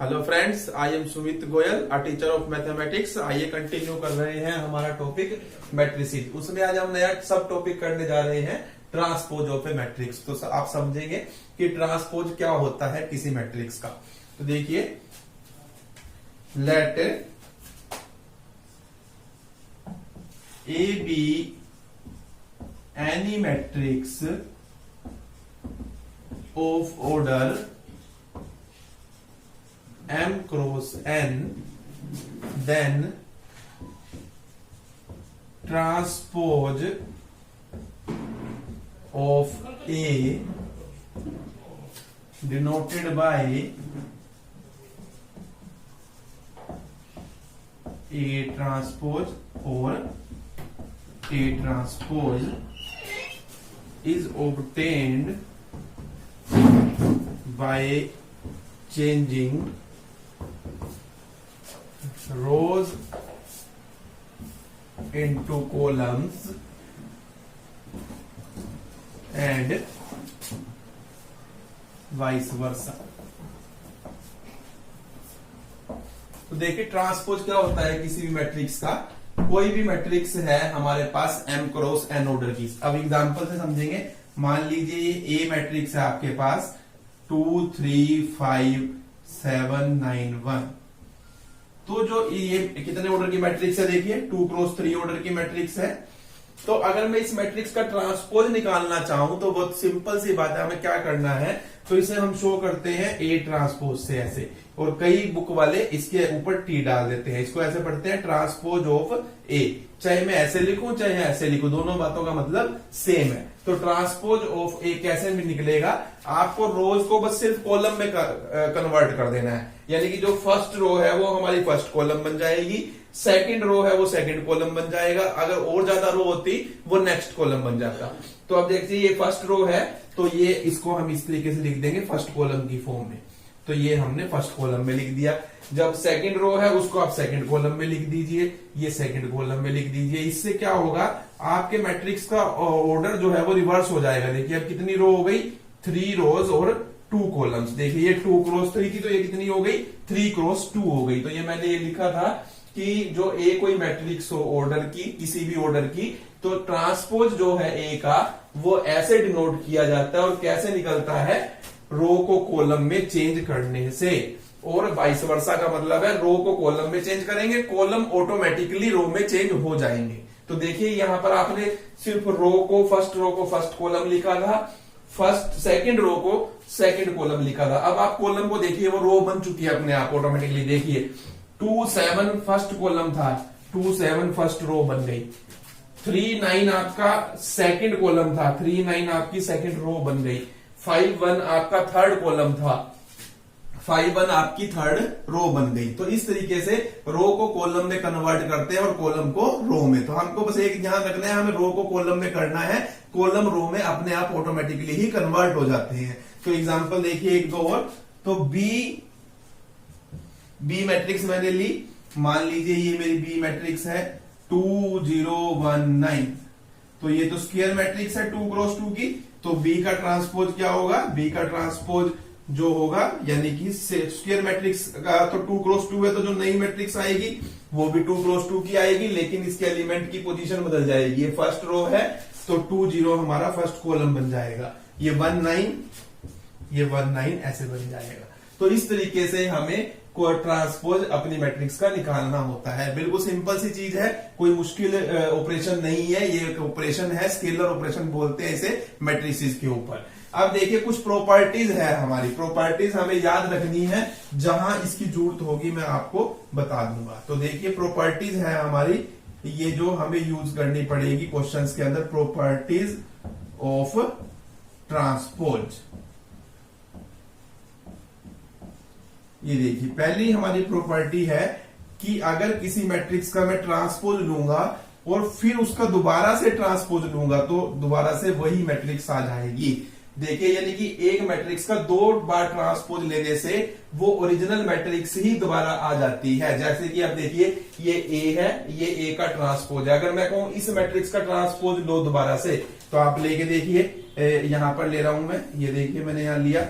Hello friends, I am Sumit Goyal, a teacher of mathematics. आइए continue कर रहे हैं हमारा टॉपिक मैट्रिसेस। उसमें आज हम नया सब टॉपिक करने जा रहे हैं ट्रांसपोज ऑफ ए मैट्रिक्स। तो आप समझेंगे कि ट्रांसपोज क्या होता है किसी मैट्रिक्स का। तो देखिए, let A be any matrix of order M cross n, then transpose of A denoted by A transpose or A transpose is obtained by changing rows into columns and vice versa। तो देखिए, transpose क्या होता है किसी भी matrix का। कोई भी मैट्रिक्स है हमारे पास m क्रॉस n ऑर्डर की। अब एग्जांपल से समझेंगे। मान लीजिए ये A मैट्रिक्स है आपके पास 2 3 5 7 9 1। तो जो ये कितने ऑर्डर की मैट्रिक्स है, देखिए 2 क्रॉस 3 ऑर्डर की मैट्रिक्स है। तो अगर मैं इस मैट्रिक्स का ट्रांसपोज निकालना चाहूं तो बहुत सिंपल सी बात है, हमें क्या करना है। तो इसे हम शो करते हैं ए ट्रांसपोज से ऐसे, और कई बुक वाले इसके ऊपर टी डाल देते हैं। इसको ऐसे पढ़ते हैं ट्रांसपोज ऑफ ए। चाहे मैं ऐसे लिखूं चाहे ऐसे लिखूं, दोनों बातों का मतलब सेम है। तो ट्रांसपोज ऑफ ए कैसे भी निकलेगा, आपको रोज को बस सिर्फ कॉलम में कन्वर्ट कर देना है। यानी कि जो फर्स्ट रो है वो हमारी फर्स्ट कॉलम बन जाएगी, सेकंड रो है वो सेकंड कॉलम बन जाएगा, अगर और ज्यादा रो होती वो नेक्स्ट कॉलम बन जाता। तो अब देखिए, ये फर्स्ट रो है तो ये इसको हम इस तरीके से लिख देंगे फर्स्ट कॉलम की फॉर्म में। तो ये हमने फर्स्ट कॉलम में लिख दिया। जब सेकंड रो है उसको आप सेकंड कॉलम में लिख दीजिए, ये सेकंड कॉलम में लिख दीजिए। इससे क्या होगा, आपके मैट्रिक्स का ऑर्डर जो है वो रिवर्स हो जाएगा। देखिए अब कितनी रो हो गई, 3 रोज और 2 कॉलम्स। देखिए ये 2 क्रॉस 3 थी तो ये कितनी हो गई, 3 क्रॉस 2 हो गई। तो ये मैंने ये लिखा था कि जो ए कोई मैट्रिक्स हो ऑर्डर की, किसी भी ऑर्डर की, तो ट्रांसपोज जो है ए का वो ऐसे डिनोट किया जाता है। और कैसे निकलता है, रो को कॉलम में चेंज करने से। और वाइस वर्सा का मतलब है रो को कॉलम में चेंज करेंगे, कॉलम ऑटोमेटिकली रो में चेंज हो जाएंगे। तो देखिए यहां पर आपने सिर्फ फर्स्ट रो को फर्स्ट कॉलम लिखा था, सेकंड रो को सेकंड कॉलम लिखा था। अब आप कॉलम को देखिए, वो रो बन चुकी है अपने आप ऑटोमेटिकली। देखिए 2 7 फर्स्ट कॉलम था, 2 7 फर्स्ट रो बन गई। 3 9 आपका सेकंड कॉलम था, 3 9 आपकी सेकंड रो बन गई। 5 1 आपका थर्ड कॉलम था, 5 1 आपकी थर्ड रो बन गई। तो इस तरीके से रो को कॉलम में कन्वर्ट करते हैं और कॉलम को रो में। तो हमको बस एक ध्यान रखना है, हमें रो को कॉलम में करना है, कॉलम रो में अपने आप ऑटोमेटिकली ही कन्वर्ट हो जाते हैं। तो एग्जांपल देखिए एक दो और। तो बी मैट्रिक्स मैंने ली। मान लीजिए ये मेरी बी मैट्रिक्स है 2 0 1 9। तो ये तो स्क्वायर मैट्रिक्स है 2 क्रॉस 2 की। तो बी का ट्रांसपोज क्या होगा, बी का ट्रांसपोज जो होगा, यानी कि स्क्वायर मैट्रिक्स का तो 2 क्रॉस 2 है, तो जो नई मैट्रिक्स आएगी वो भी 2 क्रॉस 2 की आएगी, लेकिन इसके एलिमेंट की पोजीशन बदल जाएगी। ये फर्स्ट रो है तो 2 0 हमारा फर्स्ट कॉलम बन जाएगा। ये 1 9, ये 1 9 ऐसे बन जाएगा। तो इस तरीके से हमें ट्रांसपोज अपनी मैट्रिक्स का निकालना होता है। बिल्कुल सिंपल सी चीज है, कोई मुश्किल ऑपरेशन नहीं है। ये एक ऑपरेशन है, स्केलर ऑपरेशन बोलते हैं इसे मैट्रिसेस के ऊपर। अब देखिए कुछ प्रॉपर्टीज है हमारी, प्रॉपर्टीज हमें याद रखनी है, जहां इसकी जरूरत होगी मैं आपको बता दूंगा। तो देखिए प्रॉपर्टीज है हमारी, ये जो हमें यूज करनी पड़ेगी क्वेश्चंस के अंदर, प्रॉपर्टीज ऑफ ट्रांसपोज। ये देखिए पहली हमारी प्रॉपर्टी है कि अगर किसी मैट्रिक्स का मैं ट्रांसपोज लूंगा और फिर उसका दोबारा से ट्रांसपोज लूंगा तो दोबारा से वही मैट्रिक्स आ जाएगी। देखिए यानी कि एक मैट्रिक्स का 2 बार ट्रांसपोज लेने से वो ओरिजिनल मैट्रिक्स ही दोबारा आ जाती है। जैसे कि आप देखिए ये ए है, ये ए का ट्रांसपोज है। अगर मैं कहूं इस मैट्रिक्स का ट्रांसपोज लो दोबारा से, तो आप लेके देखिए, यहां पर ले रहा हूं मैं, ये देखिए मैंने यहां लिया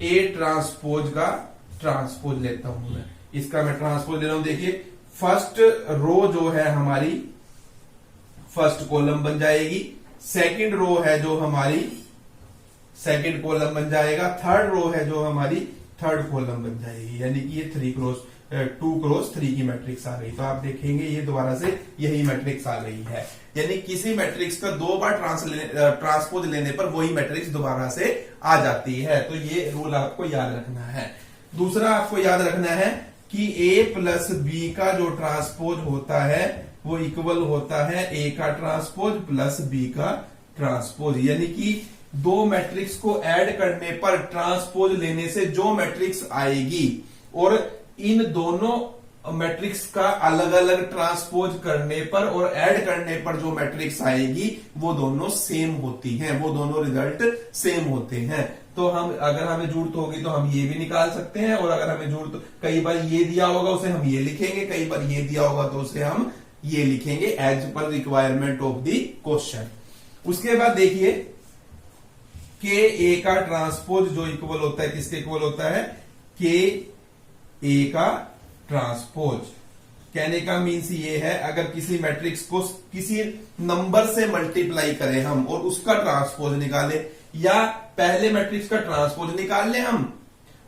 ए ट्रांसपोज का ट्रांसपोज लेता हूं मैं, इसका मैं ट्रांसपोज ले रहा हूं। देखिए फर्स्ट रो जो है हमारी फर्स्ट कॉलम बन जाएगी, सेकंड रो है जो हमारी सेकंड कॉलम बन जाएगा, थर्ड रो है जो हमारी थर्ड कॉलम बन जाएगी, यानी कि ये 2 क्रॉस 3 की मैट्रिक्स आ गई। तो आप देखेंगे ये दोबारा से यही मैट्रिक्स आ गई है, यानी किसी मैट्रिक्स का 2 बार ट्रांसपोज लेने पर वही मैट्रिक्स दोबारा से आ जाती है। तो ये रूल आपको याद रखना है। दूसरा आपको याद रखना है कि A प्लस बी का जो ट्रांसपोज होता है वो इक्वल होता है A का ट्रांसपोज प्लस B का ट्रांसपोज, यानी कि 2 मैट्रिक्स को ऐड करने पर ट्रांसपोज लेने से जो मैट्रिक्स आएगी और इन दोनों मैट्रिक्स का अलग अलग ट्रांसपोज करने पर और ऐड करने पर जो मैट्रिक्स आएगी वो दोनों सेम होती हैं, वो दोनों रिजल्ट सेम होते हैं। तो हम अगर हमें जरूरत होगी तो हम ये भी निकाल सकते हैं, और अगर हमें जरूरत कई बार ये दिया होगा उसे हम ये लिखेंगे, कई बार ये दिया होगा तो उसे हम ये लिखेंगे as per requirement of the question. उसके बाद देखिए के ए का ट्रांसपोज जो इक्वल होता है किसके इक्वल होता है, के ए का ट्रांसपोज। कहने का मीन्स ये है अगर किसी मैट्रिक्स को किसी नंबर से मल्टीप्लाई करें हम और उसका ट्रांसपोज निकाले, या पहले मैट्रिक्स का ट्रांसपोज निकाल ले हम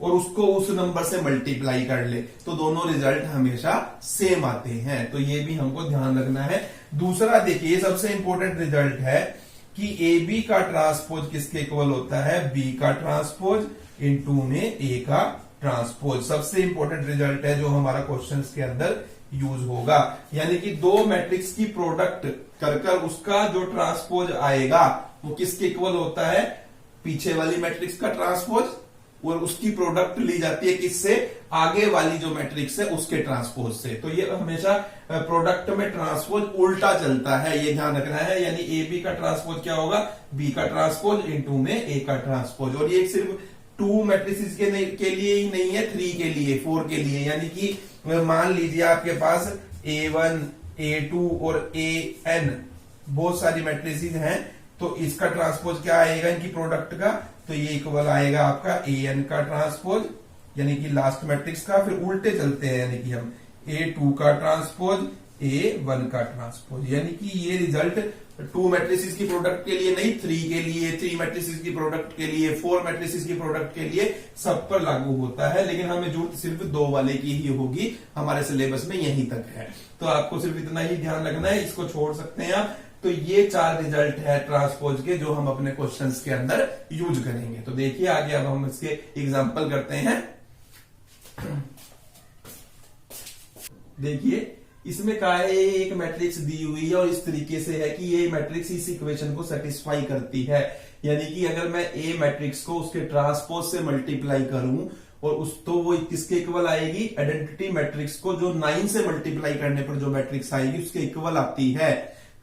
और उसको उस नंबर से मल्टीप्लाई कर ले, तो दोनों रिजल्ट हमेशा सेम आते हैं। तो ये भी हमको ध्यान रखना है। दूसरा देखिए सबसे इंपॉर्टेंट रिजल्ट है कि ए बी का ट्रांसपोज किसके इक्वल होता है, बी का ट्रांसपोज इनटू में ए का ट्रांसपोज। सबसे इंपॉर्टेंट रिजल्ट है जो हमारा क्वेश्चंस के अंदर यूज होगा, यानी कि 2 मैट्रिक्स की प्रोडक्ट कर उसका जो ट्रांसपोज आएगा वो किसके इक्वल होता है, पीछे वाली मैट्रिक्स का ट्रांसपोज, और उसकी प्रोडक्ट ली जाती है किससे, आगे वाली जो मैट्रिक्स है उसके ट्रांसपोज से। तो ये हमेशा प्रोडक्ट में ट्रांसपोज उल्टा चलता है, ये ध्यान रखना है। यानी ए बी का ट्रांसपोज क्या होगा, बी का ट्रांसपोज इनटू में ए का ट्रांसपोज। और ये सिर्फ 2 मैट्रिक्स के लिए ही नहीं है, 3 के लिए, 4 के लिए। यानी कि मान लीजिए आपके पास A1, A2 और AN बहुत सारी मैट्रिसेस हैं, तो इसका ट्रांसपोज क्या आएगा इनकी प्रोडक्ट का, तो ये इक्वल आएगा आपका AN का ट्रांसपोज, यानी कि लास्ट मैट्रिक्स का। फिर उल्टे चलते हैं, यानी कि हम A2 का ट्रांसपोज A1 का ट्रांसपोज, यानी कि ये रिजल्ट 2 मैट्रिसेस की प्रोडक्ट के लिए नहीं, 3 के लिए, 3 मैट्रिसेस की प्रोडक्ट के लिए, 4 मैट्रिसेस की प्रोडक्ट के लिए सब पर लागू होता है। लेकिन हमें जरूरत सिर्फ 2 वाले की ही होगी, हमारे सिलेबस में यहीं तक है। तो आपको सिर्फ इतना ही ध्यान रखना है, इसको छोड़ सकते हैं आप। तो ये 4 रिजल्ट है ट्रांसपोज के जो हम अपने क्वेश्चंस के अंदर यूज करेंगे। तो देखिए आगे अब हम इसके एग्जांपल करते हैं। देखिए इसमें कहा है एक मैट्रिक्स दी हुई है और इस तरीके से है कि ये मैट्रिक्स इस इक्वेशन को सेटिस्फाई करती है, यानी कि अगर मैं ए मैट्रिक्स को उसके ट्रांसपोज से मल्टीप्लाई करूं और उस तो वो किसके इक्वल आएगी, आइडेंटिटी मैट्रिक्स को जो 9 से मल्टीप्लाई करने पर जो मैट्रिक्स आएगी उसके इक्वल आती है।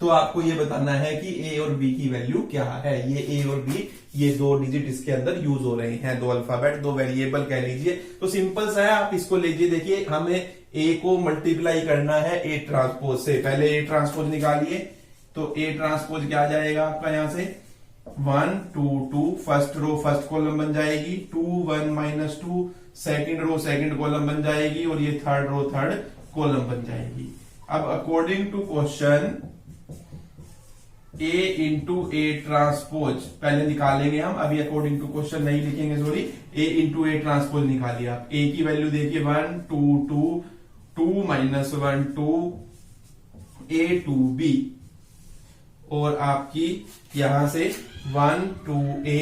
तो आपको ये बताना है कि ए और बी की वैल्यू क्या है। ये ए और बी ये 2 डिजिट इसके अंदर यूज हो रहे हैं, 2 अल्फाबेट, 2 वेरिएबल कह लीजिए। तो सिंपल सा है, आप इसको लीजिए। देखिए हमें ए को मल्टीप्लाई करना है ए ट्रांसपोज से, पहले ए ट्रांसपोज निकालिए। तो ए ट्रांसपोज क्या आ जाएगा आपका, यहां से 1 2 2, फर्स्ट रो फर्स्ट कॉलम बन जाएगी, 2 1 -2, सेकंड रो सेकंड कॉलम बन जाएगी, और ये थर्ड रो थर्ड कॉलम बन जाएगी। अब according to question A into A transpose पहले निकालेंगे हम, अभी अकॉर्डिंग टू क्वेश्चन नहीं लिखेंगे, sorry. A into A transpose निकालिए आप। ए की वैल्यू देखिए 1 2 2, 2 -1 2, A 2B, और आपकी यहां से 1 2A,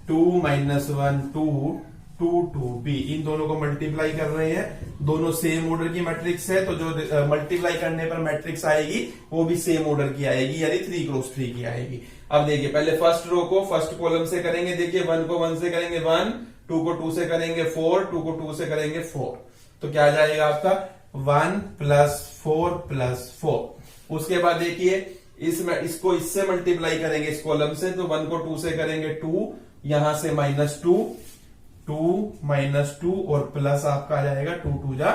2 -1 2, 2 2B, इन दोनों को मल्टीप्लाई कर रहे हैं। दोनों सेम ऑर्डर की मैट्रिक्स है, तो जो मल्टीप्लाई करने पर मैट्रिक्स आएगी वो भी सेम ऑर्डर की आएगी, यानी 3 × 3 की आएगी। अब देखिए पहले फर्स्ट रो को फर्स्ट कॉलम से करेंगे। देखिए 1 को 1 से करेंगे 1, 2 को 2 से करेंगे 4, 2 को 2 से करेंगे 4। तो क्या आ जाएगा आपका 1 + 4 + 4। उसके बाद देखिए इसको इससे मल्टीप्लाई करेंगे इस कॉलम से, तो 1 को 2 से करेंगे 2, यहां से -2, 2 -2 और प्लस आपका आ जाएगा 2 2 जा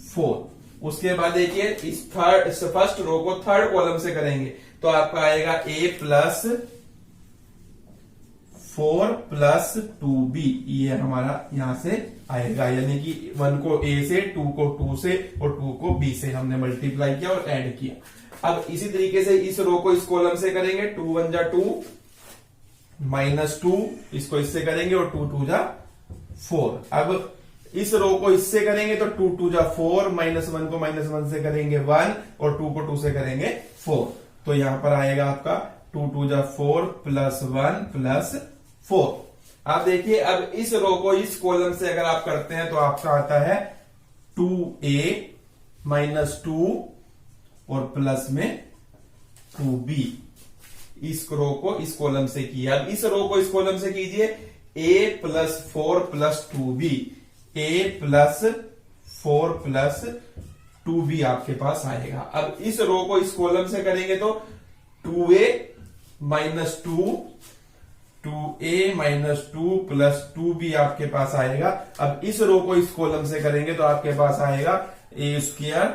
4। उसके बाद देखिए इस फर्स्ट रो को थर्ड कॉलम से करेंगे, तो आपका आएगा A + 4 प्लस 2b, ये हमारा यहां से आएगा, यानी कि 1 को a से, 2 को 2 से और 2 को b से हमने मल्टीप्लाई किया और ऐड किया। अब इसी तरीके से इस रो को इस कॉलम से करेंगे, 2 1 जा 2 माइनस 2, इसको इससे करेंगे और 2 2 जा 4। अब इस रो को इससे करेंगे तो 2 2 जा 4, माइनस 1 को माइनस 1 से करेंगे 1 और 2 को 2 से करेंगे 4। तो यहां पर आएगा आपका 2 2 जा 4 प्लस 1 प्लस 4। आप देखिए, अब इस रो को इस कॉलम से अगर आप करते हैं तो आपका आता है 2a माइनस 2 और प्लस में 2b। इस रो को इस कॉलम से किया। अब इस रो को इस कॉलम से कीजिए, a plus 4 plus 2b, a plus 4 plus 2b आपके पास आएगा। अब इस रो को इस कॉलम से करेंगे तो 2a minus 2a minus 2 plus 2b आपके पास आएगा। अब इस रो को इस कॉलम से करेंगे तो आपके पास आएगा a square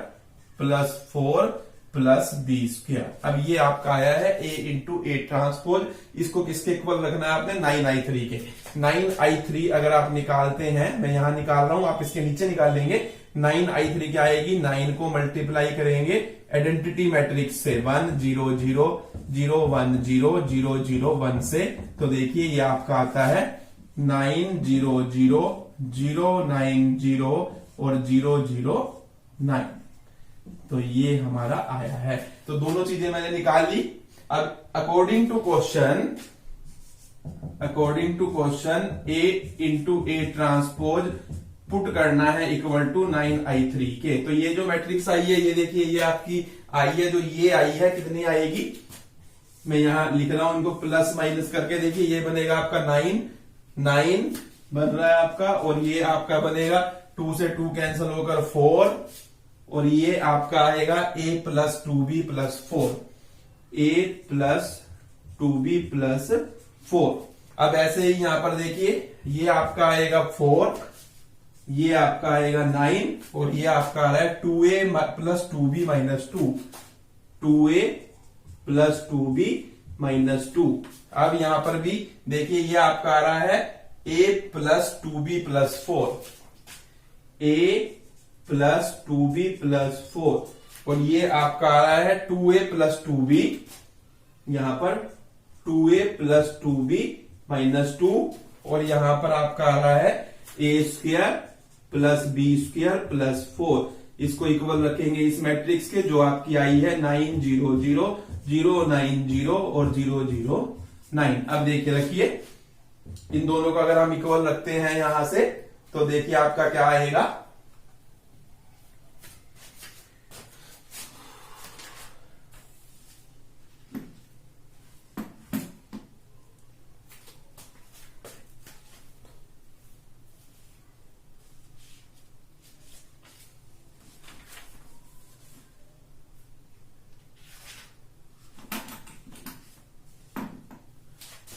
plus 4 plus B square. अब ये आपका आया है a इंटू ए ट्रांसपोज। इसको किसके इक्वल रखना है आपने, 9i3 के। 9i3 अगर आप निकालते हैं, मैं यहां निकाल रहा हूं, आप इसके नीचे निकाल लेंगे। 9i3 क्या आएगी, 9 को मल्टीप्लाई करेंगे आइडेंटिटी मैट्रिक्स से 1 0 0 0 1 0 0 0 1 से, तो देखिए ये आपका आता है 9 0 0 0 9 0 और 0 0 9। तो ये हमारा आया है। तो दोनों चीजें मैंने निकाल ली। अब according to question a into A transpose put करना है इक्वल टू 9i3 के। तो ये जो मैट्रिक्स आई है, ये देखिए ये आपकी आई है, जो ये आई है कितनी आएगी, मैं यहां लिख रहा हूं इनको प्लस माइनस करके। देखिए ये बनेगा आपका 9 बन रहा है आपका, और ये आपका बनेगा 2 से 2 कैंसिल होकर 4, और ये आपका आएगा a plus 2b plus 4, a plus 2b plus 4। अब ऐसे ही यहां पर देखिए ये आपका आएगा 4, ये आपका आएगा 9, और ये आपका आ रहा है 2a plus 2b minus 2, 2a plus 2b minus 2। अब यहां पर भी देखिए ये आपका आ रहा है a plus 2b plus 4, a plus 2b plus 4, और ये आपका आ रहा है 2a प्लस 2b, यहां पर 2a प्लस 2b माइनस 2, और यहां पर आपका आ रहा है a square plus b square plus 4। इसको इक्वल रखेंगे इस मैट्रिक्स के, जो आपकी आई है 9 0 0 0 9 0 और 0 0 9। अब देखिए रखिए, इन दोनों को अगर हम इक्वल रखते हैं यहां से, तो देखिए आपका क्या आएगा,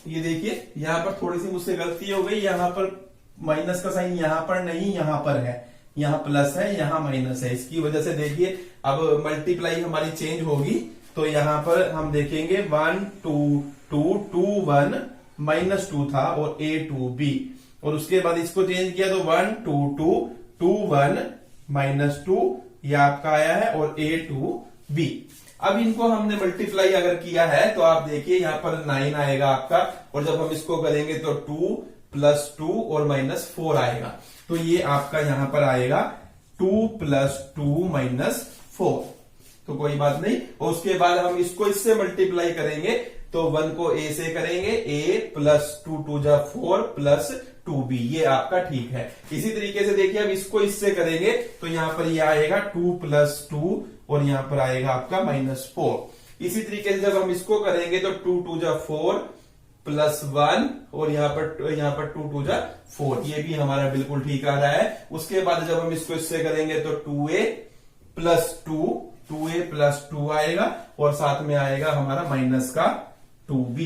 ये देखिए यहां पर थोड़ी सी मुझसे गलती हो गई, यहां पर माइनस का साइन यहां पर नहीं, यहां पर है, यहां प्लस है, यहां माइनस है। इसकी वजह से देखिए अब मल्टीप्लाई हमारी चेंज होगी, तो यहां पर हम देखेंगे 1 2 2 2 1 माइनस 2 था और a 2b, और उसके बाद इसको चेंज किया तो 1 2 2 2 1 माइनस 2, ये आपका आया है, और a 2b। अब इनको हमने मल्टीप्लाई अगर किया है तो आप देखिए यहां पर 9 आएगा आपका, और जब हम इसको करेंगे तो 2 प्लस 2 और माइनस 4 आएगा। तो ये आपका यहां पर आएगा 2 प्लस 2 माइनस 4, तो कोई बात नहीं। और उसके बाद हम इसको इससे मल्टीप्लाई करेंगे, तो 1 को a से करेंगे, a प्लस 2 2 जा 4 प्लस 2b, ये आपका ठीक है। इसी तरीके से देखिए अब इसको इससे करेंगे, तो यहां पर ये आएगा 2 प्लस 2 और यहां पर आएगा आपका माइनस 4। इसी तरीके से जब हम इसको करेंगे तो 2 2 जा 4 प्लस 1, और यहां पर 2 2 जा 4, ये भी हमारा बिल्कुल ठीक आ रहा है। उसके बाद जब हम इसको इससे करेंगे तो 2a प्लस 2 आएगा, और साथ में आएगा हमारा माइनस का 2b।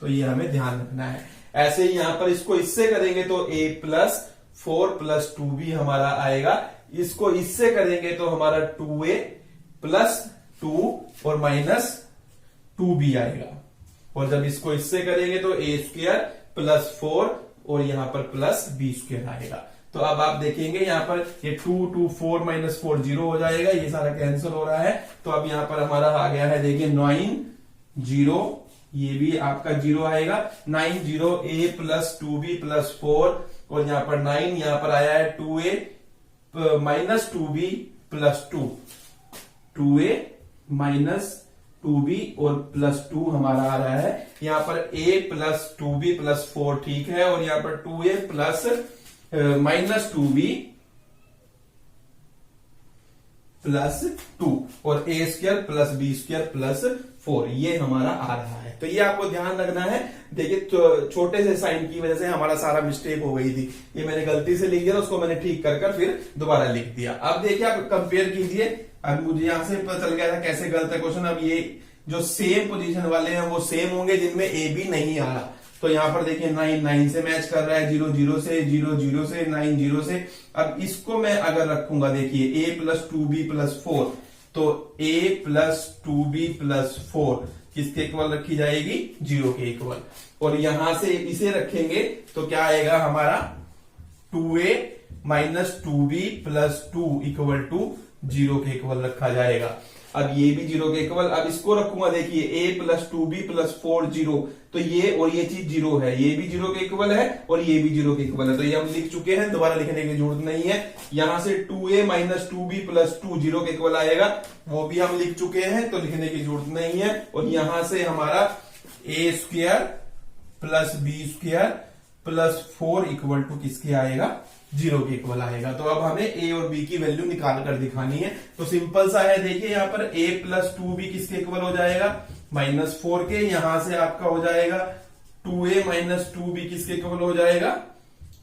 तो ये हमें ध्यान रखना है। ऐसे ही यहां पर इसको इससे करेंगे तो a प्लस 4 प्लस 2b हमारा आएगा। इसको इससे करेंगे तो हमारा 2a प्लस 2 और माइनस 2b आएगा, और जब इसको इससे करेंगे तो a स्क्वायर +4 और यहाँ पर +b² आएगा। तो अब आप देखेंगे यहाँ पर ये 2 2 4 -4 0 हो जाएगा, ये सारा कैंसिल हो रहा है। तो अब यहाँ पर हमारा आ गया है, देखिए 9 0, ये भी आपका 0 आएगा। 9 0 a + 2b + 4 और यहाँ पर 9, यहाँ पर आया है 2a -2b + 2, 2a - 2b और +2 हमारा आ रहा है। यहाँ पर a + 2b + 4 ठीक है, और यहाँ पर 2a + -2b + 2 और a² + b² + 4 ये हमारा आ रहा है। तो ये आपको ध्यान रखना है। देखिए छोटे से साइन की वजह से हमारा सारा मिस्टेक हो गई थी, ये मैंने गलती से लिख दिया, उसको मैंने ठीक कर फिर दोबारा लिख दिया। अब देखिए आप कंपेयर कीजिए, अब मुझे यहां से पता चल गया था कैसे गलत है क्वेश्चन। अब ये जो सेम पोजीशन वाले हैं वो सेम होंगे जिनमें ए बी नहीं आ रहा। तो यहाँ पर देखिए 9 9 से मैच कर रहा है, 0 0 से, 0 0 से, 9 0 से। अब इसको मैं अगर रखूंगा, देखिए a + 2b + 4, तो a + 2b + 4 किसके इक्वल रखी जाएगी? 0 के इक्वल। और यहां से इसे रखेंगे तो क्या आएगा हमारा? 2a - 2b + 2 = 0 के इक्वल रखा जाएगा। अब ये भी 0 के इक्वल। अब इसको रखूंगा, देखिए a + 2b + 4 0, तो ये और ये चीज 0 है, ये भी 0 के इक्वल है और ये भी 0 के इक्वल है। तो ये हम लिख चुके हैं, दोबारा लिखने की जरूरत नहीं है। यहां से 2a - 2b + 2 0 के इक्वल आएगा, वो भी हम लिख चुके हैं, तो लिखने की जरूरत नहीं है। और यहां से हमारा a² + b² + 4 = किसके आएगा? 0 के इक्वल आएगा। तो अब हमें a और b की वैल्यू निकाल कर दिखानी है। तो सिंपल सा है, देखिए यहाँ पर a + 2b किसके इक्वल हो जाएगा? -4 के। यहां से आपका हो जाएगा 2a - 2b किसके इक्वल हो जाएगा?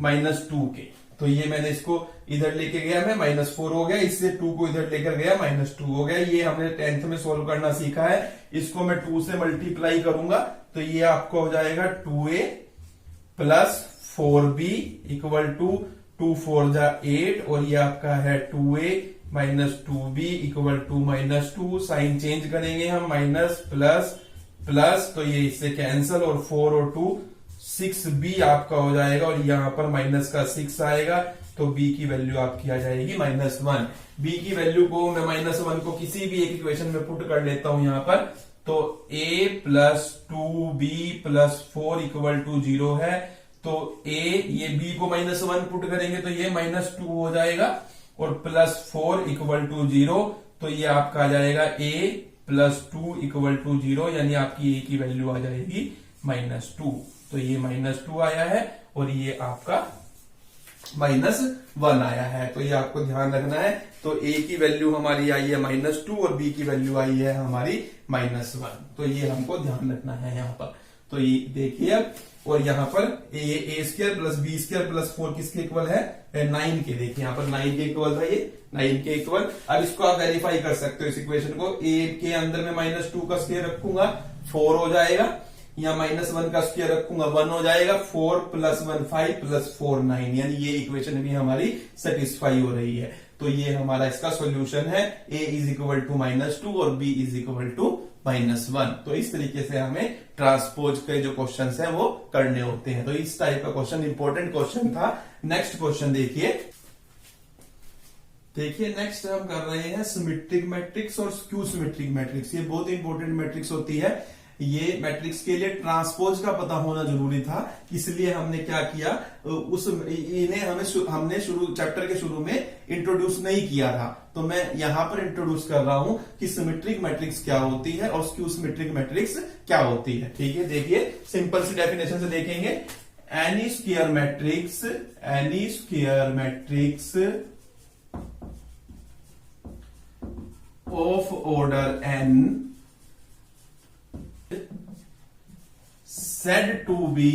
-2 के। तो ये मैंने इसको इधर लेके गया, मैं -4 हो गया, इससे 2 को इधर लेकर गया, -2 हो गया। ये हमने 10th में सोल्व करना सीखा है। इसको मैं 2 से मल्टीप्लाई करूंगा तो ये आपको हो जाएगा 2a + 4b = 2 4 जा 8, और ये आपका है 2a - 2b = -2। साइन चेंज करेंगे हम, माइनस प्लस प्लस, तो ये इससे कैंसल, और 4 और 2 6b आपका हो जाएगा, और यहां पर माइनस का 6 आएगा। तो b की वैल्यू आपकी आ जाएगी -1। b की वैल्यू को मैं -1 को किसी भी एक इक्वेशन में पुट कर लेता हूं यहां पर। तो a + 2b + 4 = 0 है। तो a, ये b को -1 पुट करेंगे तो ये -2 हो जाएगा, और +4 = 0। तो ये आपका आ जाएगा a + 2 = 0, यानी आपकी a की वैल्यू आ जाएगी -2। तो ये -2 आया है, और ये आपका -1 आया है। तो ये आपको ध्यान रखना है। तो a की वैल्यू हमारी आई है -2 और b की वैल्यू आई है हमारी -1। तो ये हमको ध्यान रखना है यहाँ पर। तो ये देखिए अब, और यहाँ पर a² + b² + 4 किसके इक्वल है? 9 के। देखिए यहाँ पर 9 के इक्वल था, ये 9 के इक्वल। अब इसको आप वेरीफाई कर सकते हो इस इक्वेशन को। a के अंदर में -2 का स्क्वायर रखूंगा, 4 हो जाएगा। यहाँ -1 का स्क्वायर रखूंगा, 1 हो जाएगा। 4 + 1 5 + 4 9, यानी ये इक्वेशन भी हमारी सेटिस्फाई हो रही है। तो ये हमारा इसका सॉल्यूशन है, a = -2 और b = -1। तो इस तरीके से हमें ट्रांसपोज के जो क्वेश्चंस हैं वो करने होते हैं। तो इस टाइप का क्वेश्चन इंपॉर्टेंट क्वेश्चन था। नेक्स्ट क्वेश्चन देखिए नेक्स्ट हम कर रहे हैं सिमेट्रिक मैट्रिक्स और स्क्यू सिमेट्रिक मैट्रिक्स। ये बहुत इंपॉर्टेंट मैट्रिक्स होती है। ये मैट्रिक्स के लिए ट्रांसपोज का पता होना जरूरी था, इसलिए हमने क्या किया, हमने चैप्टर के शुरू में इंट्रोड्यूस नहीं किया था। तो मैं यहां पर इंट्रोड्यूस कर रहा हूं कि सिमेट्रिक मैट्रिक्स क्या होती है और स्क्यू सिमेट्रिक मैट्रिक्स क्या होती है। ठीक है, देखिए सिंपल सी डेफिनेशन से देखेंगे। Any square matrix of order n said to be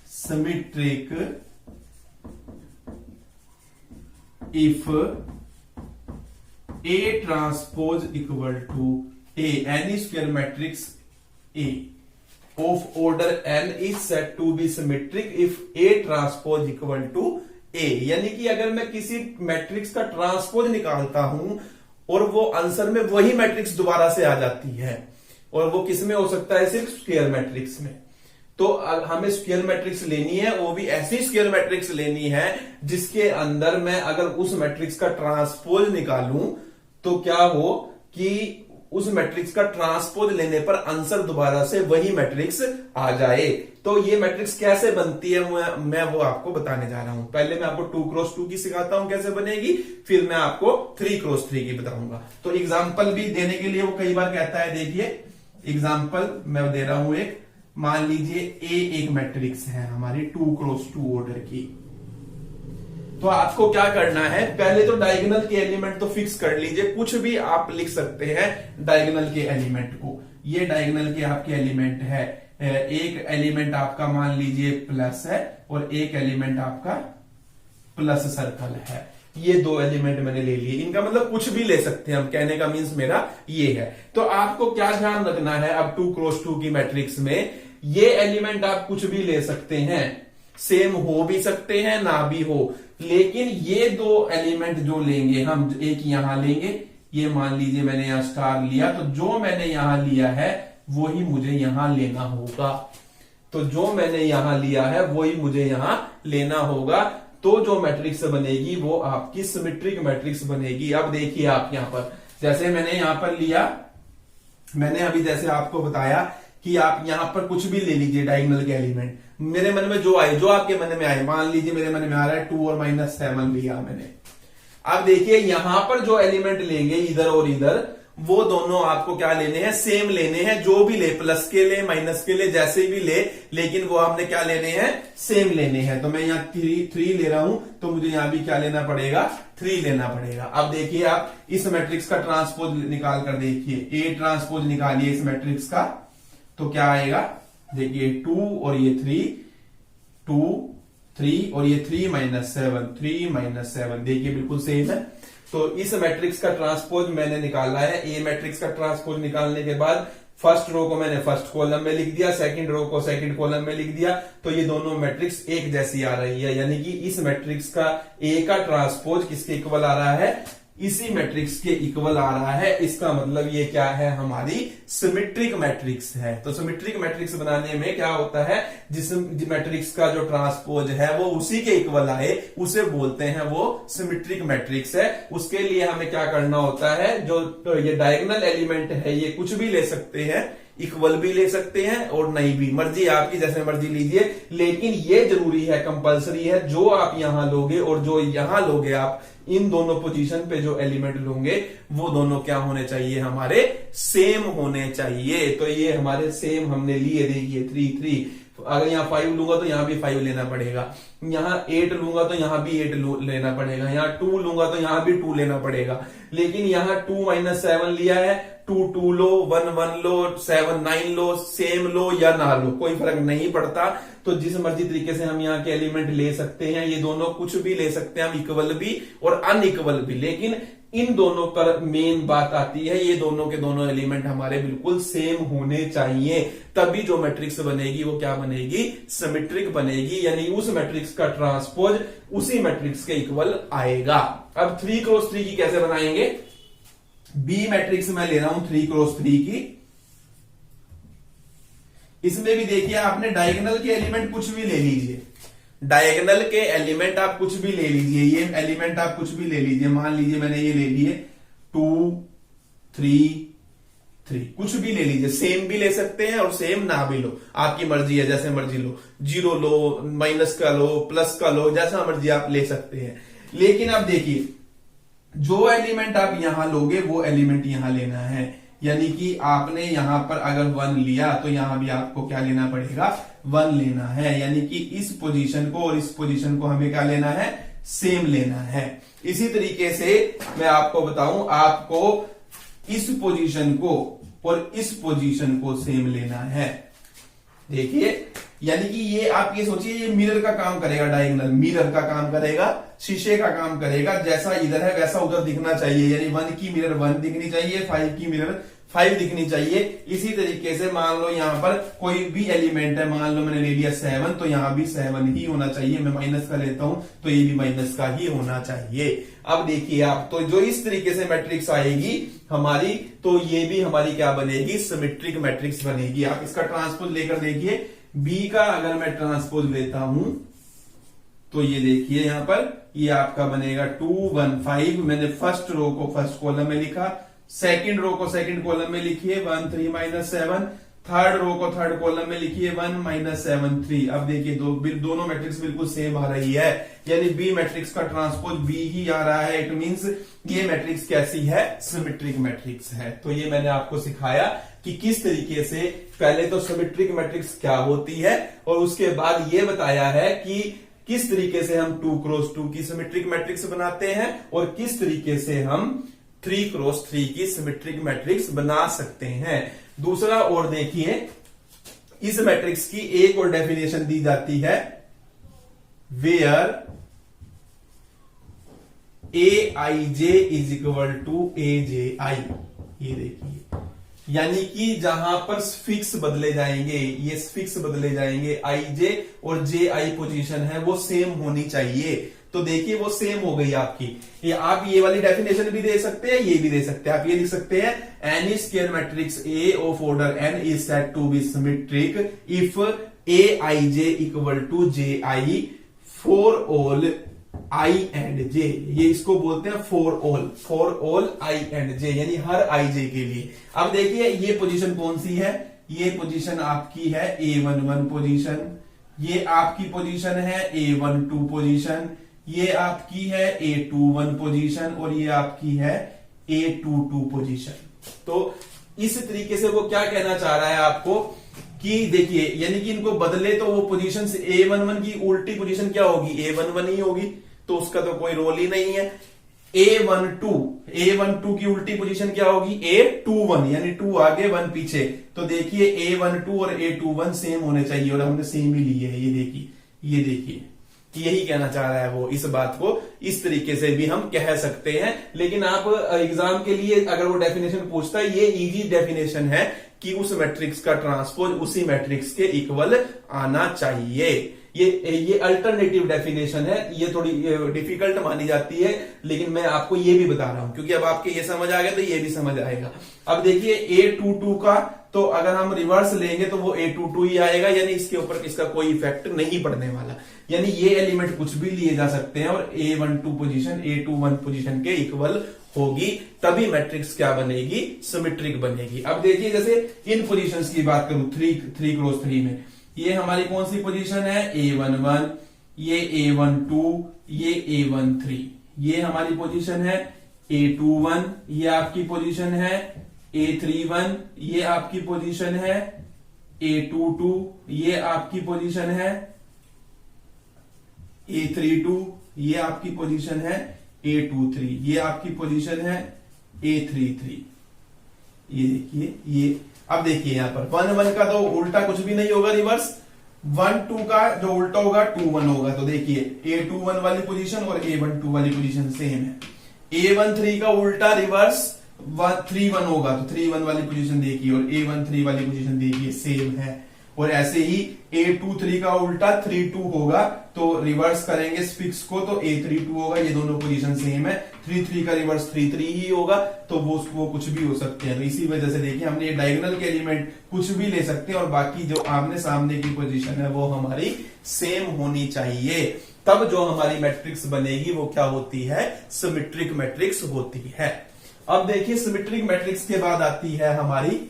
symmetric if A transpose equal to A. Any square matrix A of order n is said to be symmetric if A transpose equal to A. यानी कि अगर मैं किसी matrix का transpose निकालता हूं और वो आंसर में वही मैट्रिक्स दोबारा से आ जाती है, और वो किस में हो सकता है? सिर्फ स्क्वायर मैट्रिक्स में। तो हमें स्क्वायर मैट्रिक्स लेनी है, वो भी ऐसी स्क्वायर मैट्रिक्स लेनी है जिसके अंदर मैं अगर उस मैट्रिक्स का ट्रांसपोज निकालूं तो क्या हो कि उस मैट्रिक्स का ट्रांसपोज लेने पर आंसर दोबारा से वही मैट्रिक्स आ जाए। तो ये मैट्रिक्स कैसे बनती है मैं वो आपको बताने जा रहा हूं। पहले मैं आपको 2x2 की सिखाता हूं कैसे बनेगी, फिर मैं आपको 3x3 की बताऊंगा। तो एग्जाम्पल भी देने के लिए वो कई बार कहता है, देखिए एग्जाम्पल मैं दे रहा हूं एक, मान लीजिए A एक मैट्रिक्स है हमारी 2x2 ऑर्डर की। तो आपको क्या करना है, पहले तो डायगोनल के एलिमेंट तो फिक्स कर लीजिए, कुछ भी आप लिख सकते हैं डायगोनल के एलिमेंट को। ये डायगोनल के आपके एलिमेंट है, एक एलिमेंट आपका मान लीजिए प्लस है और एक एलिमेंट आपका प्लस सर्कल है। ये दो एलिमेंट मैंने ले लिए, इनका मतलब कुछ भी ले सकते हैं हम, कहने का मीन्स मेरा ये है। तो आपको क्या ध्यान रखना है, अब 2x2 की मैट्रिक्स में ये एलिमेंट आप कुछ भी ले सकते हैं, सेम हो भी सकते हैं ना भी हो, लेकिन ये दो एलिमेंट जो लेंगे हम, एक यहां लेंगे, ये मान लीजिए मैंने यहां स्टार लिया, तो जो मैंने यहां लिया है वही मुझे यहां लेना होगा। तो जो मैंने यहां लिया है वही मुझे यहां लेना होगा। तो जो मैट्रिक्स बनेगी वो आपकी सिमेट्रिक मैट्रिक्स बनेगी। अब देखिए आप यहां पर, जैसे मैंने यहां पर लिया, मैंने अभी जैसे आपको बताया कि आप यहां पर कुछ भी ले लीजिए डायगोनल के एलिमेंट, मेरे मन में जो आए, जो आपके मन में आए, मान लीजिए मेरे मन में आ रहा है 2 और -7 लिया मैंने। अब देखिए यहां पर जो एलिमेंट लेंगे इधर और इधर, वो दोनों आपको क्या लेने हैं, सेम लेने हैं। जो भी ले, प्लस के ले माइनस के ले, जैसे भी ले, लेकिन वो हमने क्या लेने हैं, सेम लेने हैं। तो मैं यहाँ 3 ले रहा हूं, तो मुझे यहां भी क्या लेना पड़ेगा, 3 लेना पड़ेगा। अब देखिए आप इस मैट्रिक्स का ट्रांसपोज निकाल कर देखिए, A ट्रांसपोज निकालिए इस मैट्रिक्स का, तो क्या आएगा, देखिए 2 और ये 3, 2 3 और ये 3 - 7, देखिए बिल्कुल सेम है। तो इस मैट्रिक्स का ट्रांसपोज मैंने निकाला है। ए मैट्रिक्स का ट्रांसपोज निकालने के बाद फर्स्ट रो को मैंने फर्स्ट कॉलम में लिख दिया, सेकंड रो को सेकंड कॉलम में लिख दिया, तो ये दोनों मैट्रिक्स एक जैसी आ रही है। यानी कि इस मैट्रिक्स का ए का ट्रांसपोज किसके इक्वल आ रहा है, इसी मैट्रिक्स के इक्वल आ रहा है। इसका मतलब ये क्या है, हमारी सिमेट्रिक मैट्रिक्स है। तो सिमेट्रिक मैट्रिक्स बनाने में क्या होता है, जिस मैट्रिक्स का जो ट्रांसपोज है वो उसी के इक्वल आए, उसे बोलते हैं वो सिमेट्रिक मैट्रिक्स है। उसके लिए हमें क्या करना होता है, जो तो ये डायगोनल एलिमेंट है ये कुछ भी ले सकते हैं, इक्वल भी ले सकते हैं और नहीं भी, मर्जी आपकी, जैसे मर्जी लीजिए। लेकिन ये जरूरी है, कंपलसरी है, जो आप यहां लोगे और जो यहां लोगे आप, इन दोनों पोजीशन पे जो एलिमेंट लोगे वो दोनों क्या होने चाहिए, हमारे सेम होने चाहिए। तो ये हमारे सेम हमने लिए, देखिए 3 3, अगर यहाँ 5 लूंगा तो यहां भी 5 लेना पड़ेगा, यहां 8 लूंगा तो यहां भी 8 लेना पड़ेगा, यहां 2 लूंगा तो यहां भी 2 लेना पड़ेगा। लेकिन यहां 2 - 7 लिया है, 2 2 लो, 1 1 लो, 7 9 लो, सेम लो या ना लो, कोई फर्क नहीं पड़ता। तो जिस मर्जी तरीके से हम यहाँ के एलिमेंट ले सकते हैं, ये दोनों कुछ भी ले सकते हैं हम, इक्वल भी और अनइक्वल भी। लेकिन इन दोनों पर मेन बात आती है, ये दोनों के दोनों एलिमेंट हमारे बिल्कुल सेम होने चाहिए, तभी जो मैट्रिक्स बनेगी वो क्या बनेगी, सिमेट्रिक बनेगी। यानी उस मैट्रिक्स का ट्रांसपोज उसी मैट्रिक्स के इक्वल आएगा। अब 3x3 की कैसे बनाएंगे, बी मैट्रिक्स में ले रहा हूं 3x3 की। इसमें भी देखिए आपने डायगोनल के एलिमेंट कुछ भी ले लीजिए, डायगोनल के एलिमेंट आप कुछ भी ले लीजिए, ये एलिमेंट आप कुछ भी ले लीजिए, मान लीजिए मैंने ये ले लिए 2 3 3, कुछ भी ले लीजिए, सेम भी ले सकते हैं और सेम ना भी लो, आपकी मर्जी है, जैसे मर्जी लो, 0 लो, माइनस का लो, प्लस का लो, जैसा मर्जी आप ले सकते हैं। लेकिन अब देखिए जो एलिमेंट आप यहां लोगे वो एलिमेंट यहां लेना है। यानी कि आपने यहां पर अगर 1 लिया तो यहां भी आपको क्या लेना पड़ेगा, 1 लेना है। यानी कि इस पोजीशन को और इस पोजीशन को हमें क्या लेना है, सेम लेना है। इसी तरीके से मैं आपको बताऊं, आपको इस पोजीशन को और इस पोजीशन को सेम लेना है। देखिए यानी कि ये आप ये सोचिए, ये मिरर का काम करेगा, डायगोनल मिरर का काम करेगा, शीशे का काम करेगा, जैसा इधर है वैसा उधर दिखना चाहिए। यानी 1 की मिरर 1 दिखनी चाहिए, 5 की मिरर 5 दिखनी चाहिए। इसी तरीके से मान लो यहां पर कोई भी एलिमेंट है, मान लो मैंने ले लिया 7, तो यहां भी 7 ही होना चाहिए। मैं माइनस का लेता हूं तो ये भी माइनस का ही होना चाहिए। अब देखिए आप, तो जो इस तरीके से मैट्रिक्स आएगी हमारी, तो ये भी हमारी क्या बनेगी, सिमेट्रिक मैट्रिक्स बनेगी। आप इसका ट्रांसपोज लेकर देखिए, बी का अगर मैं ट्रांसपोज लेता हूं तो ये देखिए यहां पर ये आपका बनेगा 2 1 5। मैंने फर्स्ट रो को फर्स्ट कॉलम में लिखा, सेकंड रो को सेकंड कॉलम में लिखिए 1 3 -7, थर्ड रो को थर्ड कॉलम में लिखिए 1 -7 3। अब देखिए दोनों मैट्रिक्स बिल्कुल सेम आ रही है, यानी बी मैट्रिक्स का ट्रांसपोज बी ही आ रहा है। इट मींस ये मैट्रिक्स कैसी है, सिमेट्रिक मैट्रिक्स है। तो ये मैंने आपको सिखाया कि किस तरीके से पहले तो सिमेट्रिक मैट्रिक्स क्या होती है और उसके बाद ये बताया है कि किस तरीके से हम 2 क्रॉस 2 की सिमेट्रिक मैट्रिक्स बनाते हैं और किस तरीके से हम 3 क्रॉस 3 की सिमेट्रिक मैट्रिक्स बना सकते हैं। दूसरा और देखिए, इस मैट्रिक्स की एक और डेफिनेशन दी जाती है, where Aij is equal to AJI। ये देखिए, यानी कि जहां पर फिक्स बदले जाएंगे, ये फिक्स बदले जाएंगे, IJ और JI पोजीशन है वो सेम होनी चाहिए। तो देखिए वो सेम हो गई आपकी। ये आप ये वाली डेफिनेशन भी दे सकते हैं, ये भी दे सकते हैं। आप ये लिख सकते हैं, any square matrix A of order n is said to be symmetric if Aij equal to JI for all I and J। ये इसको बोलते हैं for all I and J, यानी हर IJ के लिए। अब देखिए ये पोजीशन कौन सी है, ये पोजीशन आपकी है A11 पोजीशन, ये आपकी पोजीशन है A12 पोजीशन, ये आपकी है A21 पोजीशन और ये आपकी है A22 पोजीशन। तो इस तरीके से वो क्या कहना चाह रहा है आपको कि देखिए, यानी कि इनको बदले तो वो पोजीशन से A11 की उल्टी पोजीशन क्या होगी, A11 ही होगी, तो उसका तो कोई रोल ही नहीं है। A12 की उल्टी पोजीशन क्या होगी, A21, यानी 2 आगे 1 पीछे। तो देखिए A12 और A21 सेम होने चाहिए और हमने सेम ही लिए है। ये देखिए यही कहना चाह रहा है वो। इस बात को इस तरीके से भी हम कह सकते हैं, लेकिन आप एग्जाम के लिए अगर वो डेफिनेशन पूछता है, ये इजी डेफिनेशन है कि उस मैट्रिक्स का ट्रांसपोज उसी मैट्रिक्स के इक्वल आना चाहिए। ये अल्टरनेटिव डेफिनेशन है, ये थोड़ी डिफिकल्ट मानी जाती है, लेकिन मैं आपको ये भी बता रहा हूं क्योंकि अब आपके ये समझ आ गया तो ये भी समझ आएगा। अब देखिए A22 का तो अगर हम रिवर्स लेंगे तो वो A22 ही आएगा, यानी इसके ऊपर इसका कोई इफेक्ट नहीं पड़ने वाला। यानी ये एलिमेंट कुछ भी लिए जा सकते हैं और A12 पोजीशन A21 पोजीशन के इक्वल होगी, तभी मैट्रिक्स क्या बनेगी, सिमेट्रिक बनेगी। अब देखिए जैसे इन पोजीशंस की बात करूं 3 क्रॉस 3 में, ये हमारी कौन सी पोजीशन है, A11, ये A12, ये A13, ये हमारी पोजीशन है A21, ये आपकी पोजीशन है A31, ये आपकी पोजीशन है A22, ये आपकी पोजीशन है A32, ये आपकी पोजीशन है A23, ये आपकी पोजीशन है A33। ये देखिए, ये अब देखिए यहां पर 1 1 का तो उल्टा कुछ भी नहीं होगा, रिवर्स 1 2 का जो उल्टा होगा 2 1 होगा। तो देखिए A21 वाली पोजीशन और A12 वाली पोजीशन सेम है। A13 का उल्टा रिवर्स 3 1 होगा, तो 3 1 वाली पोजीशन देखिए और A13 वाली पोजीशन देखिए सेम है। और ऐसे ही A23 का उल्टा 3 2 होगा, तो रिवर्स करेंगे फिक्स को तो A32 होगा। ये दोनों पोजीशन सेम है। 3 3 का रिवर्स 3 3 ही होगा, तो वो कुछ भी हो सकते हैं। तो इसी वजह से देखिए हमने ये डायगोनल के एलिमेंट कुछ भी ले सकते हैं और बाकी जो आमने सामने की पोजीशन है वो हमारी सेम होनी चाहिए, तब जो हमारी मैट्रिक्स बनेगी वो क्या होती है, सिमेट्रिक मैट्रिक्स होती है। अब देखिए सिमेट्रिक मैट्रिक्स के बाद आती है हमारी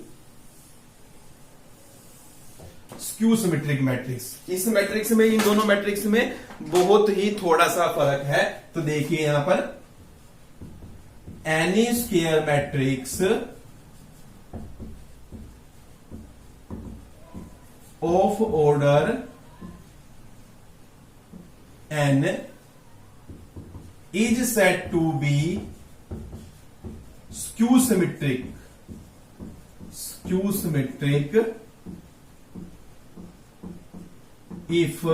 स्क्यू सिमेट्रिक मैट्रिक्स। इस मैट्रिक्स में, इन दोनों मैट्रिक्स में बहुत ही थोड़ा सा फर्क है। तो देखिए यहां पर any square matrix of order n is said to be skew symmetric if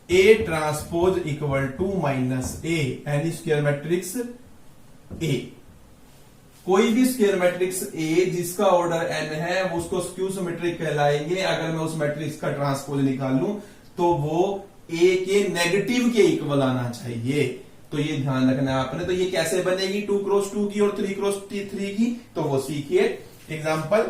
A transpose equal to minus A, any square matrix A, कोई भी स्क्वायर मैट्रिक्स A जिसका ऑर्डर n है वो उसको स्क्यू सिमेट्रिक कहलाएंगे। अगर मैं उस मैट्रिक्स का ट्रांसपोज निकाल लूं तो वो A के नेगेटिव के इक्वल आना चाहिए। तो ये ध्यान रखना है आपने। तो ये कैसे बनेगी 2 क्रॉस 2 की और 3 क्रॉस 3 की, तो वो सीखिए। एग्जांपल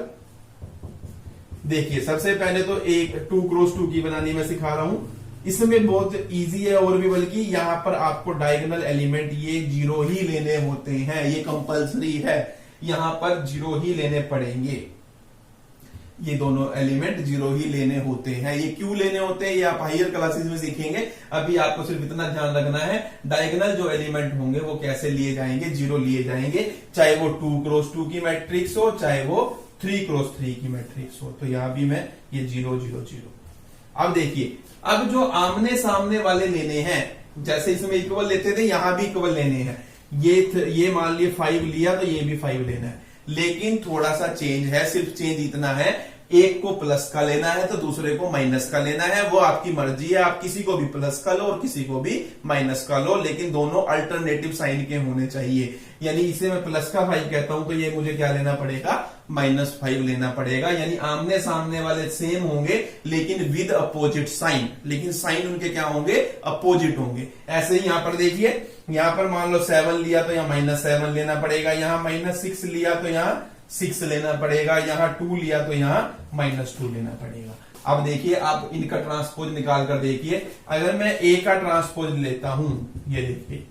देखिए सबसे पहले तो एक 2 क्रॉस 2 की बनानी मैं सिखा रहा हूं। इसमें बहुत इजी है और भी, बल्कि यहाँ पर आपको डायगोनल एलिमेंट ये 0 ही लेने होते हैं, ये कंपलसरी है, यहाँ पर 0 ही लेने पड़ेंगे। ये दोनों एलिमेंट 0 ही लेने होते हैं। ये क्यों लेने होते हैं ये आप हायर क्लासेस में सीखेंगे। अभी आपको सिर्फ इतना ध्यान रखना है, डायगोनल जो एलिमेंट होंगे वो कैसे लिए जाएंगे, 0 लिए जाएंगे, चाहे वो 2 क्रॉस 2 की मैट्रिक्स हो, चाहे वो 3 क्रॉस 3 की मैट्रिक्स हो। तो यहां भी मैं ये 0 0 0। अब देखिए, अब जो आमने सामने वाले लेने हैं, जैसे इसमें इक्वल लेते थे, यहां भी इक्वल लेने हैं। ये मान लिए 5 लिया तो ये भी 5 लेना है, लेकिन थोड़ा सा चेंज है। सिर्फ चेंज इतना है, एक को प्लस का लेना है तो दूसरे को माइनस का लेना है। वो आपकी मर्जी है, आप किसी को भी प्लस का लो और किसी को भी माइनस का लो, लेकिन दोनों अल्टरनेटिव साइन के होने चाहिए। यानी इसे मैं प्लस का 5 कहता हूं तो ये मुझे क्या लेना पड़ेगा, -5 लेना पड़ेगा। यानी आमने सामने वाले सेम होंगे लेकिन विद अपोजिट साइन, लेकिन साइन उनके क्या होंगे, अपोजिट होंगे। ऐसे ही यहां पर देखिए, यहां पर मान लो 7 लिया तो यहां -7 लेना पड़ेगा, यहां -6 लिया तो यहां 6 लेना पड़ेगा, यहां 2 लिया तो यहां -2 लेना पड़ेगा। अब देखिए, आप इनका ट्रांसपोज निकाल कर देखिए। अगर मैं ए का ट्रांसपोज लेता हूं, ये देखिए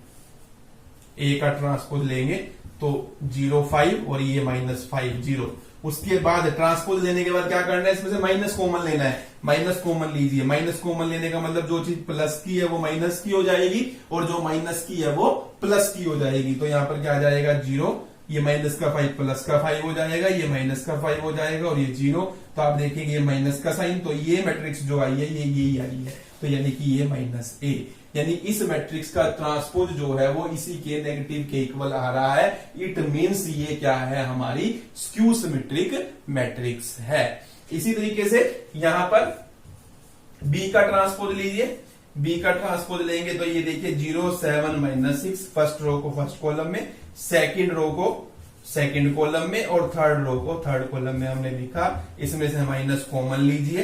ए का ट्रांसपोज लेंगे तो 0 5 और ये -5 0। उसके बाद ट्रांसपोज लेने के बाद क्या करना है, इसमें से माइनस कॉमन लेना है। माइनस कॉमन लीजिए। माइनस कॉमन लेने का मतलब जो चीज प्लस की है वो माइनस की हो जाएगी और जो माइनस की है वो प्लस की हो जाएगी। तो यहां पर क्या आ जाएगा 0, ये माइनस का 5 प्लस का 5 हो जाएगा, ये माइनस का 5 हो जाएगा और ये 0। तो आप देखेंगे ये माइनस का साइन, तो ये मैट्रिक्स जो आई है ये आई है, तो यानी कि ये -a। यानी इस मैट्रिक्स का ट्रांसपोज जो है वो इसी के नेगेटिव के इक्वल आ रहा है। इट मींस ये क्या है, हमारी स्क्यू सिमेट्रिक मैट्रिक्स है। इसी तरीके से यहां पर बी का ट्रांसपोज लीजिए। बी का ट्रांसपोज लेंगे तो ये देखिए 0 7 -6, फर्स्ट रो को फर्स्ट कॉलम में, सेकंड रो को सेकंड कॉलम में और थर्ड रो को थर्ड कॉलम में हमने लिखा। इसमें से माइनस कॉमन लीजिए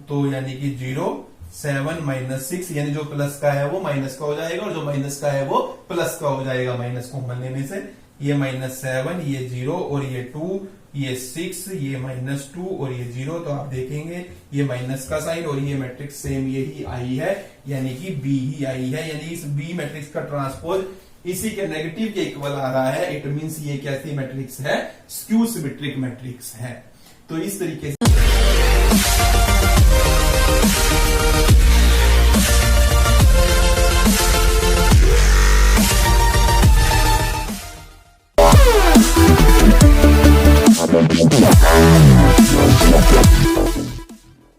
तो यानी कि 0 7 -6, यानी जो प्लस का है वो माइनस का हो जाएगा और जो माइनस का है वो प्लस का हो जाएगा माइनस कॉमन लेने से। ये -7, ये 0 और ये 2, ये 6, ये -2 और ये 0। तो आप देखेंगे ये माइनस का साइन और ये मैट्रिक्स सेम यही आई है, यानी कि बी ही आई है। यानी इस बी मैट्रिक्स का ट्रांसपोज इसी के नेगेटिव के इक्वल आ रहा है। इट मींस ये कैसी मैट्रिक्स है, स्क्यू सिमेट्रिक मैट्रिक्स है। तो इस तरीके से